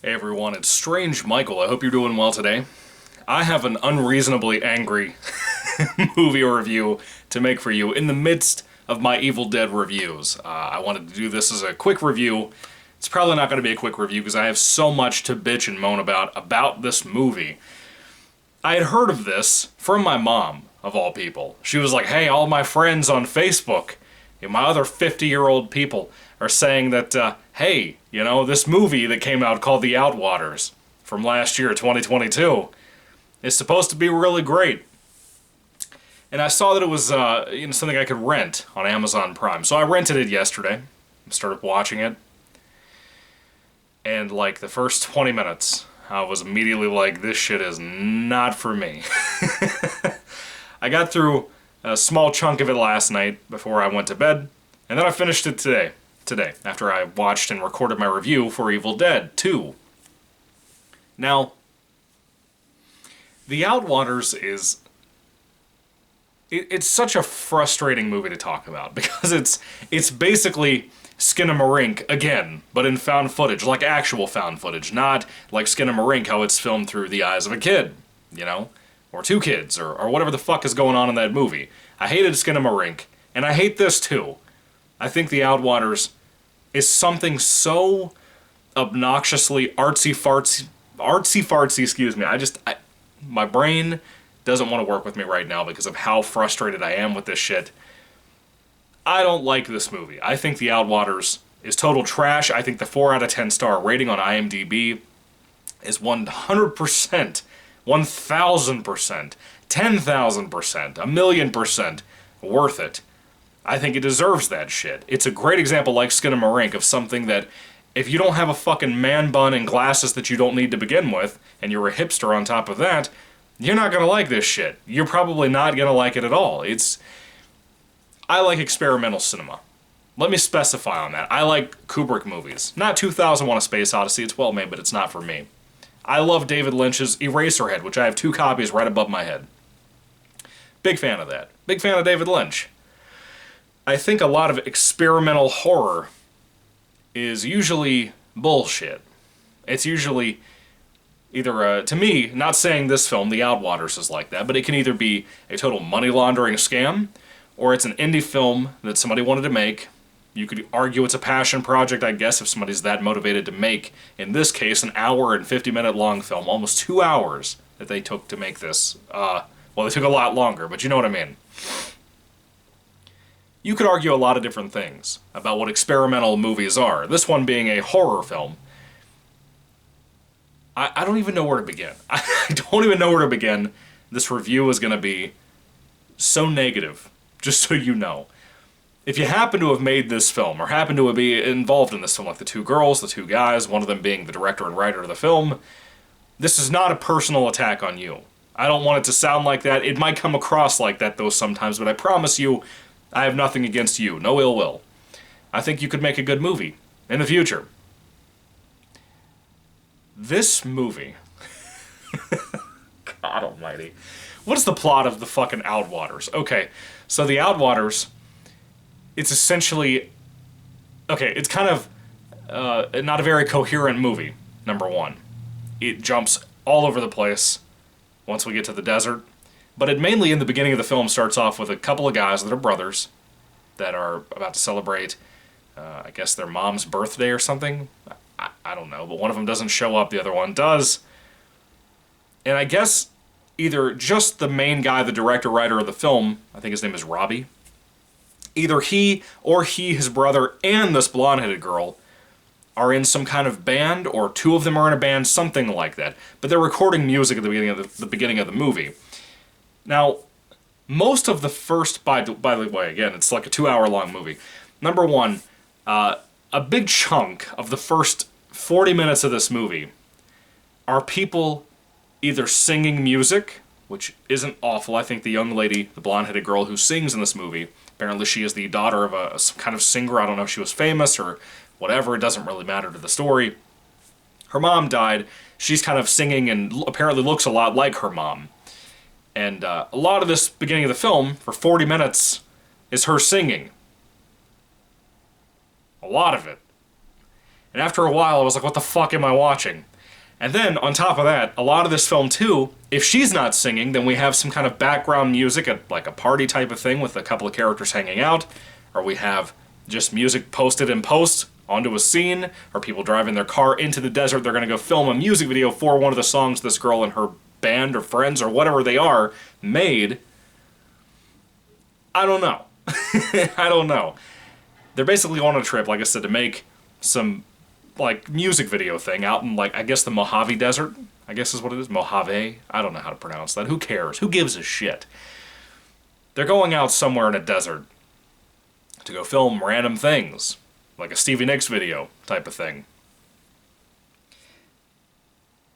Hey everyone, it's Strange Michael. I hope you're doing well today. I have an unreasonably angry movie review to make for you in the midst of my Evil Dead reviews. I wanted to do this as a quick review. It's probably not going to be a quick review because I have so much to bitch and moan about this movie. I had heard of this from my mom, of all people. She was like, hey, all my friends on Facebook, my other 50-year-old people, are saying that, hey, this movie that came out called The Outwaters from last year, 2022, is supposed to be really great. And I saw that it was something I could rent on Amazon Prime. So I rented it yesterday, started watching it, and like the first 20 minutes, I was immediately like, this shit is not for me. I got through a small chunk of it last night before I went to bed, and then I finished it today, after I watched and recorded my review for Evil Dead 2. Now, The Outwaters is... It's such a frustrating movie to talk about, because it's basically Skinamarink again, but in found footage, like actual found footage, not like Skinamarink, how it's filmed through the eyes of a kid, or two kids, or whatever the fuck is going on in that movie. I hated Skinamarink, and I hate this too. I think The Outwaters is something so obnoxiously artsy-fartsy, excuse me. My brain doesn't want to work with me right now because of how frustrated I am with this shit. I don't like this movie. I think The Outwaters is total trash. I think the 4 out of 10 star rating on IMDb is 100%, 1,000%, 10,000%, 1,000,000% worth it. I think it deserves that shit. It's a great example, like Skinamarink, of something that if you don't have a fucking man bun and glasses that you don't need to begin with, and you're a hipster on top of that, you're not gonna like this shit. You're probably not gonna like it at all. I like experimental cinema. Let me specify on that. I like Kubrick movies. Not 2001: A Space Odyssey. It's well made, but it's not for me. I love David Lynch's Eraserhead, which I have 2 copies right above my head. Big fan of that. Big fan of David Lynch. I think a lot of experimental horror is usually bullshit. It's usually either, to me, not saying this film, The Outwaters, is like that, but it can either be a total money laundering scam, or it's an indie film that somebody wanted to make. You could argue it's a passion project, I guess, if somebody's that motivated to make, in this case, an hour and 50-minute long film, almost 2 hours that they took to make this. Well, they took a lot longer, but you know what I mean. You could argue a lot of different things about what experimental movies are, this one being a horror film. I don't even know where to begin. I don't even know where to begin. This review is going to be so negative, just so you know. If you happen to have made this film, or happen to be involved in this film, like the 2 girls, the 2 guys, one of them being the director and writer of the film, this is not a personal attack on you. I don't want it to sound like that. It might come across like that, though, sometimes, but I promise you, I have nothing against you. No ill will. I think you could make a good movie in the future. This movie... God almighty. What's the plot of the fucking Outwaters? Okay, so The Outwaters, it's essentially... Okay, it's kind of not a very coherent movie, number one. It jumps all over the place once we get to the desert. But it mainly, in the beginning of the film, starts off with a couple of guys that are brothers that are about to celebrate, I guess, their mom's birthday or something. I don't know, but one of them doesn't show up, the other one does. And I guess either just the main guy, the director, writer of the film, I think his name is Robbie, either he or his brother, and this blonde-headed girl are in some kind of band, or 2 of them are in a band, something like that. But they're recording music at the beginning of the movie. Now, most of the first, by the way, again, it's like a 2-hour-long movie. Number one, a big chunk of the first 40 minutes of this movie are people either singing music, which isn't awful. I think the young lady, the blonde-headed girl who sings in this movie, apparently she is the daughter of some kind of singer. I don't know if she was famous or whatever. It doesn't really matter to the story. Her mom died. She's kind of singing and apparently looks a lot like her mom. And a lot of this beginning of the film, for 40 minutes, is her singing. A lot of it. And after a while, I was like, what the fuck am I watching? And then, on top of that, a lot of this film, too, if she's not singing, then we have some kind of background music, like a party type of thing with a couple of characters hanging out, or we have just music posted in post onto a scene, or people driving their car into the desert, they're going to go film a music video for one of the songs this girl and her band or friends or whatever they are made. I don't know. I don't know. They're basically on a trip, like I said, to make some like music video thing out in, like, I guess the Mojave Desert, I guess is what it is, Mojave, I don't know how to pronounce that, who cares, who gives a shit? They're going out somewhere in a desert to go film random things, like a Stevie Nicks video type of thing.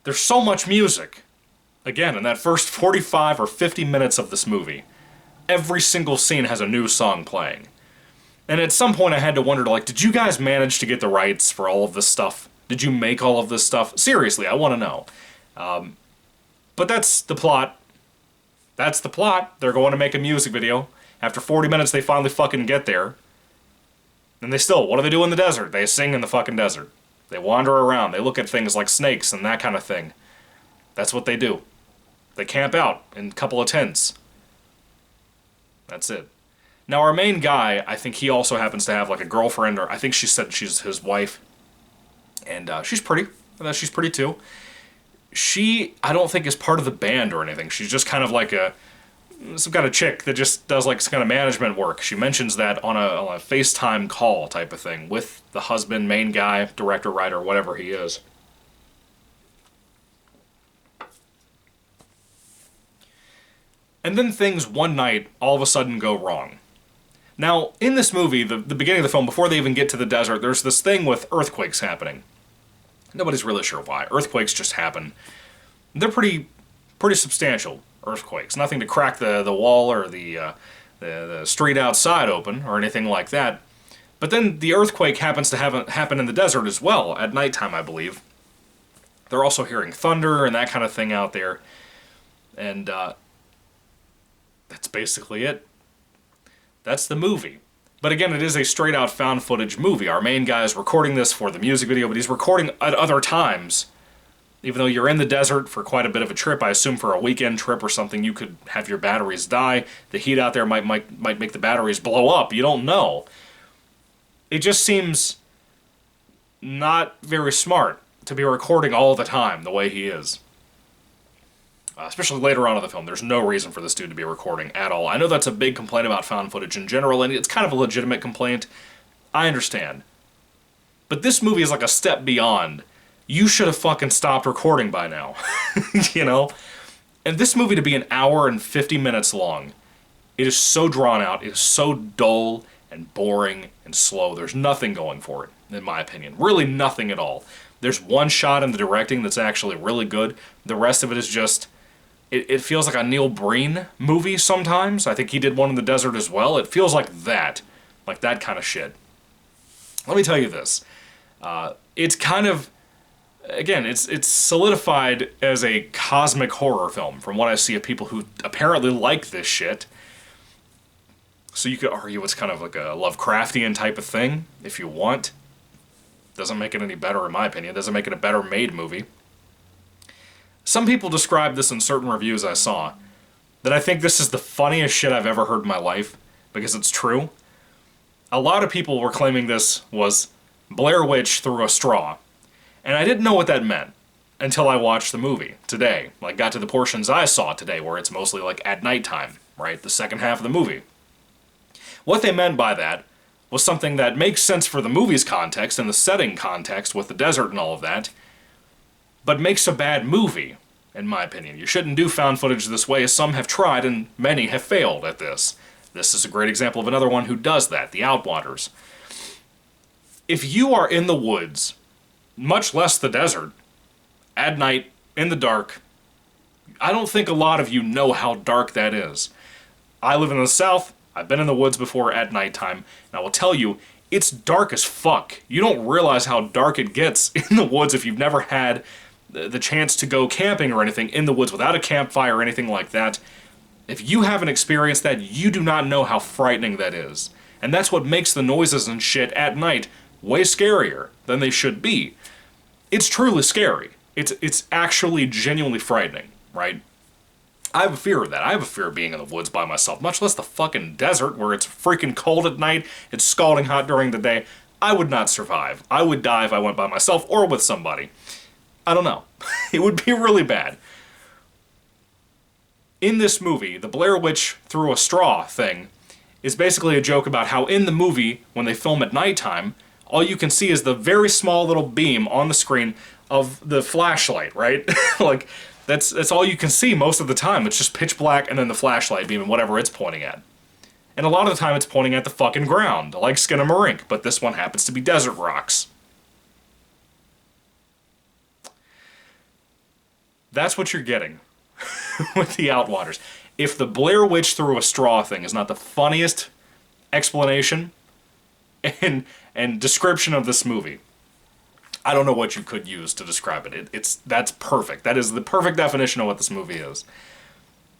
There's so much music. Again, in that first 45 or 50 minutes of this movie, every single scene has a new song playing. And at some point I had to wonder, like, did you guys manage to get the rights for all of this stuff? Did you make all of this stuff? Seriously, I want to know. But that's the plot. That's the plot. They're going to make a music video. After 40 minutes, they finally fucking get there. And they still, what do they do in the desert? They sing in the fucking desert. They wander around. They look at things like snakes and that kind of thing. That's what they do. They camp out in a couple of tents. That's it. Now, our main guy, I think he also happens to have, like, a girlfriend, or I think she said she's his wife. And she's pretty. She's pretty, too. She, I don't think, is part of the band or anything. She's just kind of like some kind of chick that just does, like, some kind of management work. She mentions that on a FaceTime call type of thing with the husband, main guy, director, writer, whatever he is. And then things one night all of a sudden go wrong. Now, in this movie, the beginning of the film, before they even get to the desert, there's this thing with earthquakes happening. Nobody's really sure why. Earthquakes just happen. They're pretty substantial earthquakes. Nothing to crack the wall or the street outside open or anything like that. But then the earthquake happens to happen in the desert as well, at nighttime, I believe. They're also hearing thunder and that kind of thing out there. And that's basically it. That's the movie. But again, it is a straight-out found footage movie. Our main guy is recording this for the music video, but he's recording at other times. Even though you're in the desert for quite a bit of a trip, I assume for a weekend trip or something, you could have your batteries die. The heat out there might make the batteries blow up. You don't know. It just seems not very smart to be recording all the time the way he is. Especially later on in the film, there's no reason for this dude to be recording at all. I know that's a big complaint about found footage in general, and it's kind of a legitimate complaint. I understand. But this movie is like a step beyond. You should have fucking stopped recording by now. You know? And this movie to be an hour and 50 minutes long, it is so drawn out, it is so dull and boring and slow. There's nothing going for it, in my opinion. Really nothing at all. There's one shot in the directing that's actually really good. The rest of it is just... It feels like a Neil Breen movie sometimes. I think he did one in the desert as well. It feels like that kind of shit. Let me tell you this. It's kind of, again, it's solidified as a cosmic horror film from what I see of people who apparently like this shit. So you could argue it's kind of like a Lovecraftian type of thing, if you want. Doesn't make it any better, in my opinion. Doesn't make it a better made movie. Some people describe this in certain reviews I saw, that I think this is the funniest shit I've ever heard in my life, because it's true. A lot of people were claiming this was Blair Witch through a straw, and I didn't know what that meant until I watched the movie today. Like, got to the portions I saw today, where it's mostly like at nighttime, right? The second half of the movie. What they meant by that was something that makes sense for the movie's context and the setting context with the desert and all of that, but makes a bad movie, in my opinion. You shouldn't do found footage this way, as some have tried and many have failed at this. This is a great example of another one who does that, the Outwaters. If you are in the woods, much less the desert, at night, in the dark, I don't think a lot of you know how dark that is. I live in the South, I've been in the woods before at nighttime, and I will tell you, it's dark as fuck. You don't realize how dark it gets in the woods if you've never had the chance to go camping or anything in the woods without a campfire or anything like that. If you haven't experienced that, you do not know how frightening that is. And that's what makes the noises and shit at night way scarier than they should be. It's truly scary. It's actually genuinely frightening, right? I have a fear of that. I have a fear of being in the woods by myself, much less the fucking desert where it's freaking cold at night, it's scalding hot during the day. I would not survive. I would die if I went by myself or with somebody. I don't know. It would be really bad. In this movie, the Blair Witch through a straw thing is basically a joke about how in the movie, when they film at nighttime, all you can see is the very small little beam on the screen of the flashlight, right? Like, that's all you can see most of the time. It's just pitch black and then the flashlight beam and whatever it's pointing at. And a lot of the time it's pointing at the fucking ground, like Skinamarink, but this one happens to be desert rocks. That's what you're getting with the Outwaters. If the Blair Witch through a straw thing is not the funniest explanation and description of this movie, I don't know what you could use to describe it. That's perfect. That is the perfect definition of what this movie is.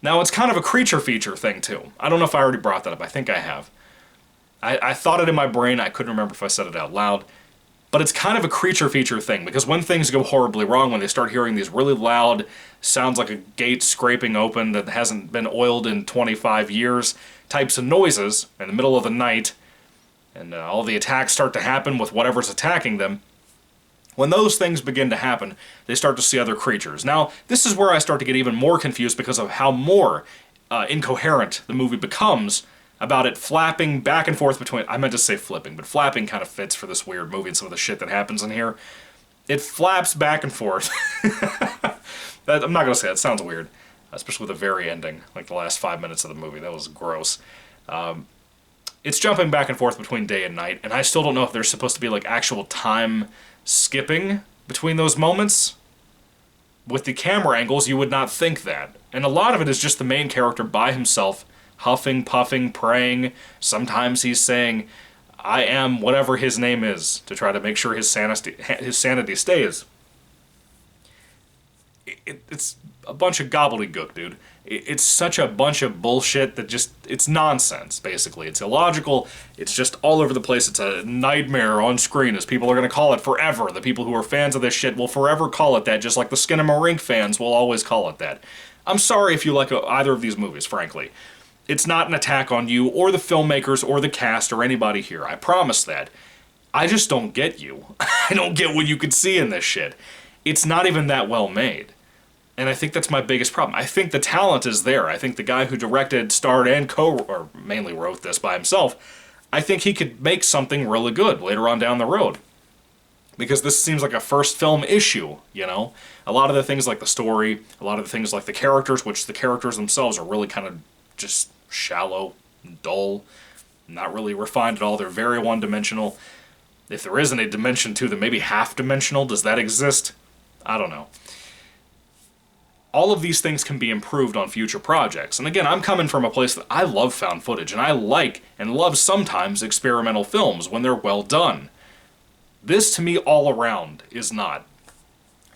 Now, it's kind of a creature feature thing, too. I don't know if I already brought that up. I think I have. I thought it in my brain. I couldn't remember if I said it out loud. But it's kind of a creature feature thing, because when things go horribly wrong, when they start hearing these really loud, sounds like a gate scraping open that hasn't been oiled in 25 years, types of noises in the middle of the night, and all the attacks start to happen with whatever's attacking them, when those things begin to happen, they start to see other creatures. Now, this is where I start to get even more confused because of how more incoherent the movie becomes about it flapping back and forth between... I meant to say flipping, but flapping kind of fits for this weird movie and some of the shit that happens in here. It flaps back and forth. I'm not going to say that. It sounds weird, especially with the very ending, like the last 5 minutes of the movie. That was gross. It's jumping back and forth between day and night, and I still don't know if there's supposed to be like actual time skipping between those moments. With the camera angles, you would not think that. And a lot of it is just the main character by himself, huffing, puffing, praying. Sometimes he's saying, I am whatever his name is, to try to make sure his sanity stays. It's a bunch of gobbledygook, dude. It's such a bunch of bullshit that just, it's nonsense, basically. It's illogical, it's just all over the place. It's a nightmare on screen, as people are going to call it forever. The people who are fans of this shit will forever call it that, just like the Skinamarink fans will always call it that. I'm sorry if you like either of these movies, frankly. It's not an attack on you, or the filmmakers, or the cast, or anybody here. I promise that. I just don't get you. I don't get what you could see in this shit. It's not even that well made. And I think that's my biggest problem. I think the talent is there. I think the guy who directed, starred, and or mainly wrote this by himself, I think he could make something really good later on down the road. Because this seems like a first film issue, you know? A lot of the things like the story, a lot of the things like the characters, which the characters themselves are really kind of just shallow, dull, not really refined at all. They're very one-dimensional. If there isn't a dimension to them, maybe half-dimensional. Does that exist? I don't know. All of these things can be improved on future projects. And again, I'm coming from a place that I love found footage, and I like and love sometimes experimental films when they're well done. This, to me, all around, is not.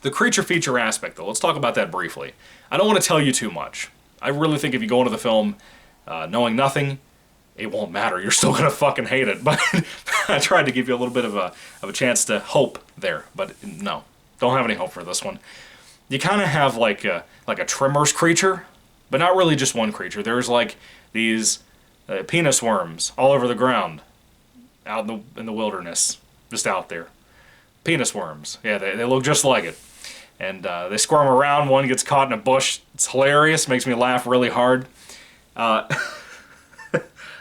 The creature feature aspect, though, let's talk about that briefly. I don't want to tell you too much. I really think if you go into the film knowing nothing, it won't matter. You're still going to fucking hate it. But I tried to give you a little bit of a chance to hope there. But no, don't have any hope for this one. You kind of have like a Tremors creature, but not really just one creature. There's like these penis worms all over the ground, out in the wilderness, just out there. Penis worms. Yeah, they look just like it. And they squirm around. One gets caught in a bush. It's hilarious. Makes me laugh really hard. The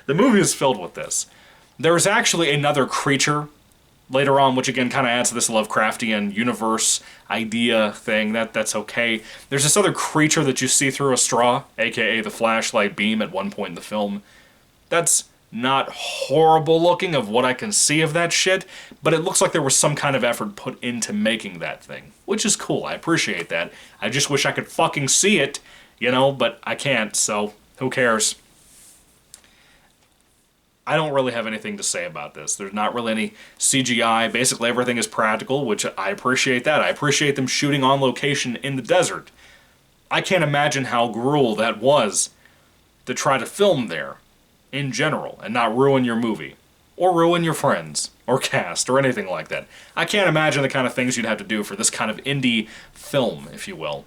movie is filled with this. There's actually another creature later on, which again kind of adds to this Lovecraftian universe idea thing. That's okay. There's this other creature that you see through a straw, aka the flashlight beam at one point in the film. That's not horrible looking of what I can see of that shit, but it looks like there was some kind of effort put into making that thing, which is cool. I appreciate that. I just wish I could fucking see it, you know, but I can't, so who cares? I don't really have anything to say about this. There's not really any CGI. Basically everything is practical, which I appreciate that. I appreciate them shooting on location in the desert. I can't imagine how gruel that was to try to film there in general and not ruin your movie. or ruin your friends, or cast, or anything like that. I can't imagine the kind of things you'd have to do for this kind of indie film, if you will.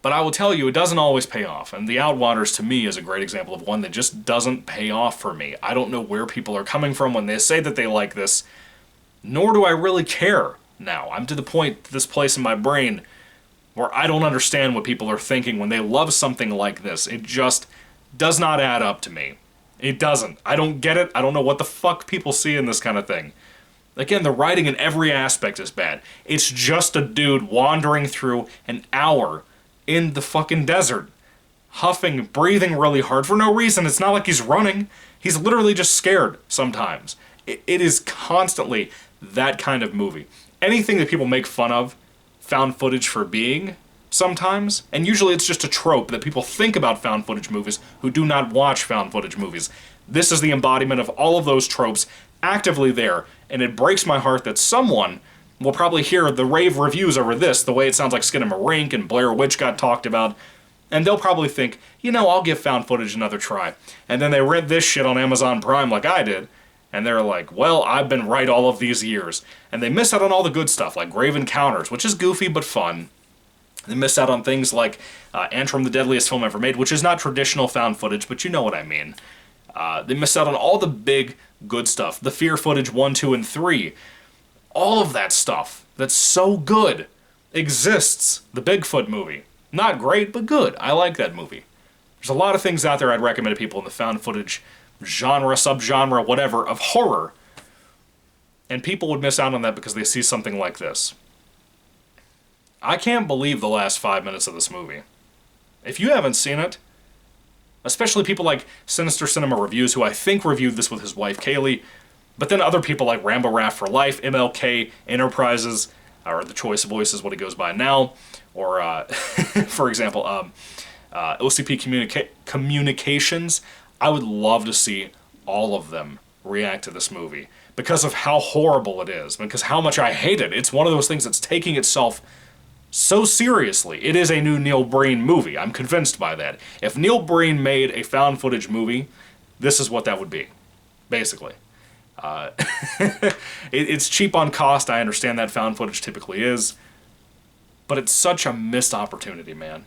But I will tell you, it doesn't always pay off, and The Outwaters, to me, is a great example of one that just doesn't pay off for me. I don't know where people are coming from when they say that they like this, nor do I really care now. I'm to the point, this place in my brain, where I don't understand what people are thinking when they love something like this. It just does not add up to me. It doesn't. I don't get it. I don't know what the fuck people see in this kind of thing. Again, the writing in every aspect is bad. It's just a dude wandering through an hour in the fucking desert, huffing, breathing really hard for no reason. It's not like he's running. He's literally just scared sometimes. It is constantly that kind of movie. Anything that people make fun of found footage for being sometimes, and usually it's just a trope that people think about found footage movies who do not watch found footage movies. This is the embodiment of all of those tropes actively there, and it breaks my heart that someone will probably hear the rave reviews over this, the way it sounds like Skinamarink and Blair Witch got talked about, and they'll probably think, you know, I'll give found footage another try. And then they read this shit on Amazon Prime like I did, and they're like, well, I've been right all of these years. And they miss out on all the good stuff, like Grave Encounters, which is goofy but fun. They miss out on things like Antrim, the deadliest film ever made, which is not traditional found footage, but you know what I mean. They miss out on all the big, good stuff. The Fear footage 1, 2, and 3. All of that stuff that's so good exists. The Bigfoot movie. Not great, but good. I like that movie. There's a lot of things out there I'd recommend to people in the found footage genre, subgenre, whatever, of horror. And people would miss out on that because they see something like this. I can't believe the last 5 minutes of this movie. If you haven't seen it, especially people like Sinister Cinema Reviews, who I think reviewed this with his wife Kaylee, but then other people like Rambo Raft for Life, MLK Enterprises, or The Choice Voice is what he goes by now, or, for example, OCP Communications. I would love to see all of them react to this movie because of how horrible it is, because how much I hate it. It's one of those things that's taking itself so seriously. It is a new Neil Breen movie. I'm convinced by that. If Neil Breen made a found footage movie, this is what that would be, basically. It's cheap on cost. I understand that found footage typically is, but it's such a missed opportunity, man.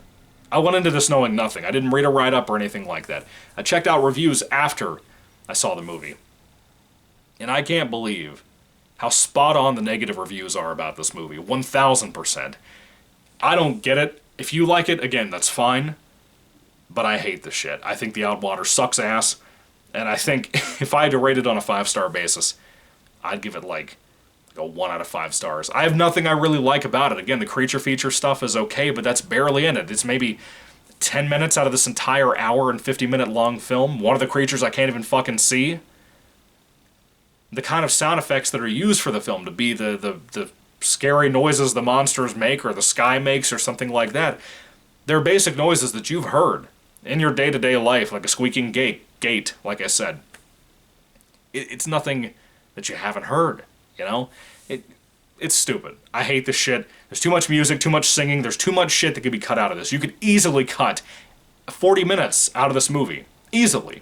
I went into this knowing nothing. I didn't read a write-up or anything like that. I checked out reviews after I saw the movie, and I can't believe how spot on the negative reviews are about this movie. 1,000%. I don't get it. If you like it, again, that's fine, but I hate the shit. I think The Outwaters sucks ass. And I think if I had to rate it on a 5-star basis, I'd give it like a 1 out of 5 stars. I have nothing I really like about it. Again, the creature feature stuff is okay, but that's barely in it. It's maybe 10 minutes out of this entire hour and 50-minute long film. One of the creatures I can't even fucking see. The kind of sound effects that are used for the film to be the scary noises the monsters make or the sky makes or something like that, they're basic noises that you've heard in your day-to-day life, like a squeaking gate, like I said. It's nothing that you haven't heard, you know? It's stupid. I hate this shit. There's too much music, too much singing, there's too much shit that could be cut out of this. You could easily cut 40 minutes out of this movie. Easily.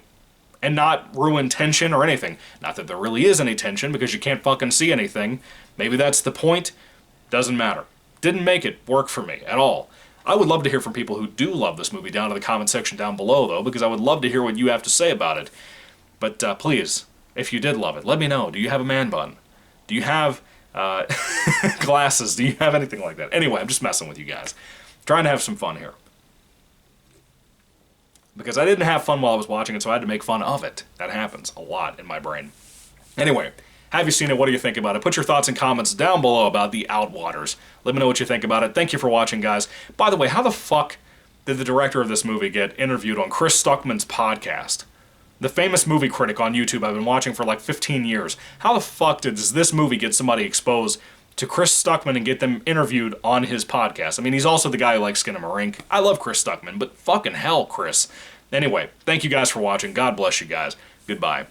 And not ruin tension or anything. Not that there really is any tension, because you can't fucking see anything. Maybe that's the point. Doesn't matter. Didn't make it work for me at all. I would love to hear from people who do love this movie down in the comment section down below, though, because I would love to hear what you have to say about it. But please, if you did love it, let me know. Do you have a man bun? Do you have glasses? Do you have anything like that? Anyway, I'm just messing with you guys. Trying to have some fun here. Because I didn't have fun while I was watching it, so I had to make fun of it. That happens a lot in my brain. Anyway, have you seen it? What do you think about it? Put your thoughts and comments down below about The Outwaters. Let me know what you think about it. Thank you for watching, guys. By the way, how the fuck did the director of this movie get interviewed on Chris Stuckman's podcast? The famous movie critic on YouTube I've been watching for like 15 years. How the fuck does this movie get somebody exposed to Chris Stuckman and get them interviewed on his podcast? I mean, he's also the guy who likes Skinamarink. I love Chris Stuckman, but fucking hell, Chris. Anyway, thank you guys for watching. God bless you guys. Goodbye.